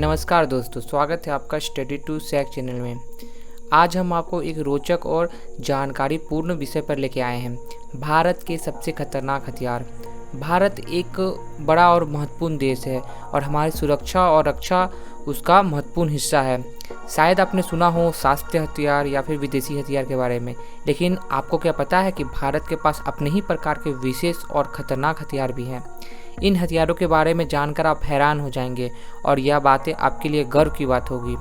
नमस्कार दोस्तों, स्वागत है आपका स्टडी टू सैक चैनल में। आज हम आपको एक रोचक और जानकारी पूर्ण विषय पर लेके आए हैं, भारत के सबसे खतरनाक हथियार। भारत एक बड़ा और महत्वपूर्ण देश है और हमारी सुरक्षा और रक्षा उसका महत्वपूर्ण हिस्सा है। शायद आपने सुना हो शास्त्रीय हथियार या फिर विदेशी हथियार के बारे में, लेकिन आपको क्या पता है कि भारत के पास अपने ही प्रकार के विशेष और खतरनाक हथियार भी हैं। इन हथियारों के बारे में जानकर आप हैरान हो जाएंगे और यह बातें आपके लिए गर्व की बात होगी।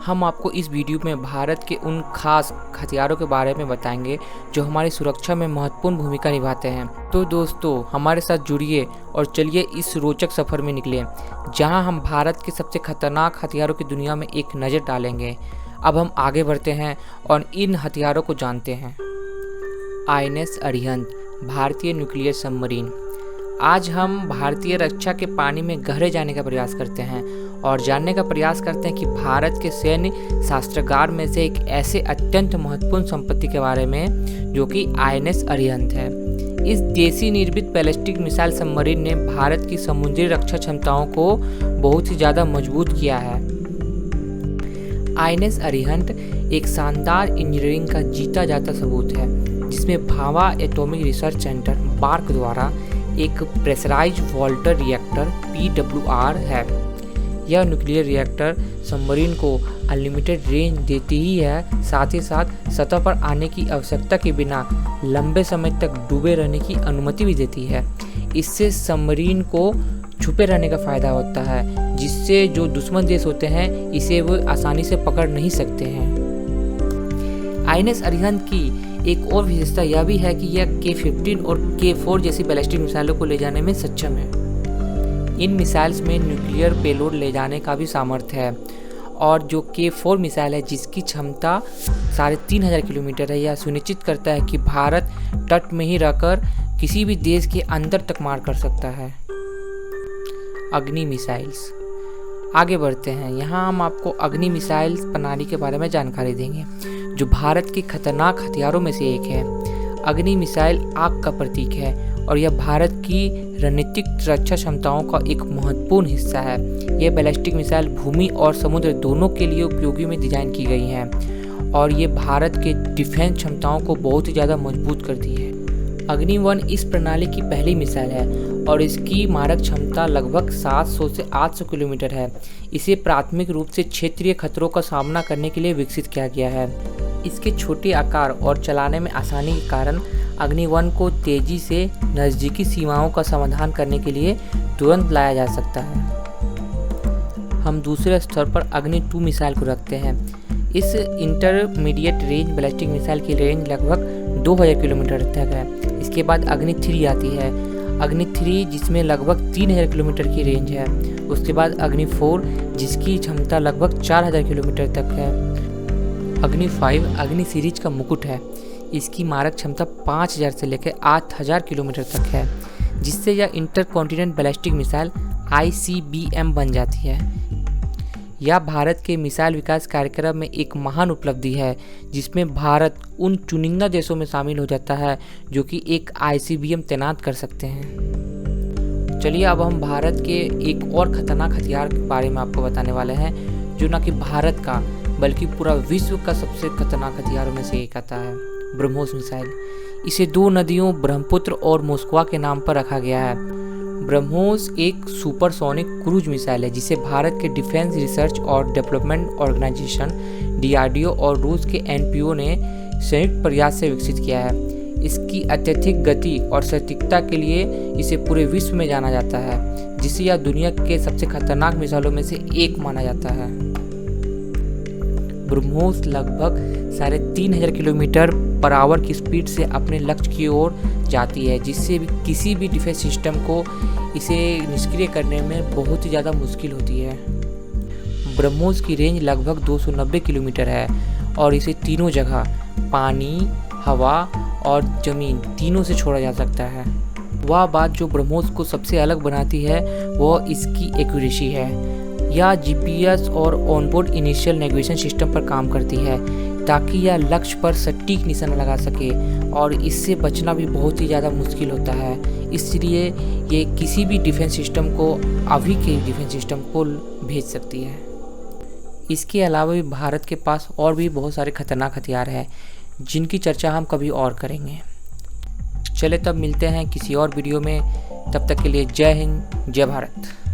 हम आपको इस वीडियो में भारत के उन खास हथियारों के बारे में बताएंगे जो हमारी सुरक्षा में महत्वपूर्ण भूमिका निभाते हैं। तो दोस्तों, हमारे साथ जुड़िए और चलिए इस रोचक सफ़र में निकलें, जहां हम भारत के सबसे खतरनाक हथियारों की दुनिया में एक नज़र डालेंगे। अब हम आगे बढ़ते हैं और इन हथियारों को जानते हैं। INS अरिहंत, भारतीय न्यूक्लियर सबमरीन। आज हम भारतीय रक्षा के पानी में गहरे जाने का प्रयास करते हैं और जानने का प्रयास करते हैं कि भारत के सैन्य शास्त्रागार में से एक ऐसे अत्यंत महत्वपूर्ण संपत्ति के बारे में जो कि INS अरिहंत है। इस देसी निर्मित बैलिस्टिक मिसाइल सबमरीन ने भारत की समुद्री रक्षा क्षमताओं को बहुत ही ज़्यादा मजबूत किया है। INS अरिहंत एक शानदार इंजीनियरिंग का जीता जाता सबूत है, जिसमें Bhabha atomic research centre bark द्वारा एक प्रेशराइज्ड वाटर रिएक्टर PWR है। यह न्यूक्लियर रिएक्टर सबमरीन को अनलिमिटेड रेंज देती ही है, साथ ही साथ सतह पर आने की आवश्यकता के बिना लंबे समय तक डूबे रहने की अनुमति भी देती है। इससे सबमरीन को छुपे रहने का फायदा होता है, जिससे जो दुश्मन देश होते हैं इसे वो आसानी से पकड़ नहीं सकते हैं। INS अरिहंत की एक और विशेषता यह भी है कि यह K-15 और K-4 जैसी बैलिस्टिक मिसाइलों को ले जाने में सक्षम है। इन मिसाइल्स में न्यूक्लियर पेलोड ले जाने का भी सामर्थ्य है और जो K-4 मिसाइल है, जिसकी क्षमता 3500 किलोमीटर है, यह सुनिश्चित करता है कि भारत तट में ही रहकर किसी भी देश के अंदर तक मार कर सकता है। अग्नि मिसाइल्स। आगे बढ़ते हैं। यहाँ हम आपको अग्नि मिसाइल प्रणाली के बारे में जानकारी देंगे, जो भारत के खतरनाक हथियारों में से एक है। अग्नि मिसाइल आग का प्रतीक है और यह भारत की रणनीतिक रक्षा क्षमताओं का एक महत्वपूर्ण हिस्सा है। यह बैलिस्टिक मिसाइल भूमि और समुद्र दोनों के लिए उपयोगी में डिजाइन की गई हैं और ये भारत के डिफेंस क्षमताओं को बहुत ही ज़्यादा मजबूत करती है। अग्नि 1 इस प्रणाली की पहली मिसाइल है और इसकी मारक क्षमता लगभग 700 से 800 किलोमीटर है। इसे प्राथमिक रूप से क्षेत्रीय खतरों का सामना करने के लिए विकसित किया गया है। इसके छोटे आकार और चलाने में आसानी के कारण अग्नि 1 को तेजी से नज़दीकी सीमाओं का समाधान करने के लिए तुरंत लाया जा सकता है। हम दूसरे स्तर पर अग्नि 2 मिसाइल को रखते हैं। इस इंटरमीडिएट रेंज बैलिस्टिक मिसाइल की रेंज लगभग 2000 किलोमीटर तक है। इसके बाद अग्नि 3 आती है। अग्नि 3 जिसमें लगभग 3000 किलोमीटर की रेंज है। उसके बाद अग्नि 4 जिसकी क्षमता लगभग 4000 किलोमीटर तक है। अग्नि 5 अग्नि सीरीज का मुकुट है। इसकी मारक क्षमता 5000 से लेकर 8000 किलोमीटर तक है, जिससे यह इंटरकॉन्टिनेंटल बैलिस्टिक मिसाइल ICBM बन जाती है। यह भारत के मिसाइल विकास कार्यक्रम में एक महान उपलब्धि है, जिसमें भारत उन चुनिंदा देशों में शामिल हो जाता है जो कि एक ICBM तैनात कर सकते हैं। चलिए अब हम भारत के एक और खतरनाक हथियार के बारे में आपको बताने वाले हैं, जो न कि भारत का बल्कि पूरा विश्व का सबसे खतरनाक हथियारों में से एक आता है, ब्रह्मोस मिसाइल। इसे 2 नदियों ब्रह्मपुत्र और मोस्कवा के नाम पर रखा गया है। ब्रह्मोस एक सुपरसोनिक क्रूज मिसाइल है, जिसे भारत के डिफेंस रिसर्च और डेवलपमेंट ऑर्गेनाइजेशन DRDO और रूस के NPO ने संयुक्त प्रयास से विकसित किया है। इसकी अत्यधिक गति और सटीकता के लिए इसे पूरे विश्व में जाना जाता है, जिसे यह दुनिया के सबसे खतरनाक मिसाइलों में से एक माना जाता है। ब्रह्मोस लगभग 3500 किलोमीटर पर आवर की स्पीड से अपने लक्ष्य की ओर जाती है, जिससे भी किसी भी डिफेंस सिस्टम को इसे निष्क्रिय करने में बहुत ही ज़्यादा मुश्किल होती है। ब्रह्मोस की रेंज लगभग 290 किलोमीटर है और इसे तीनों जगह पानी, हवा और ज़मीन तीनों से छोड़ा जा सकता है। वह बात जो ब्रह्मोस को सबसे अलग बनाती है वह इसकी एक्यूरेसी है। यह GPS और ऑनबोर्ड इनिशियल नेविगेशन सिस्टम पर काम करती है, ताकि यह लक्ष्य पर सटीक निशाना लगा सके और इससे बचना भी बहुत ही ज़्यादा मुश्किल होता है। इसलिए ये किसी भी डिफेंस सिस्टम को, अभी के डिफेंस सिस्टम को भेज सकती है। इसके अलावा भी भारत के पास और भी बहुत सारे खतरनाक हथियार हैं जिनकी चर्चा हम कभी और करेंगे। चले तब मिलते हैं किसी और वीडियो में, तब तक के लिए जय हिंद, जय भारत।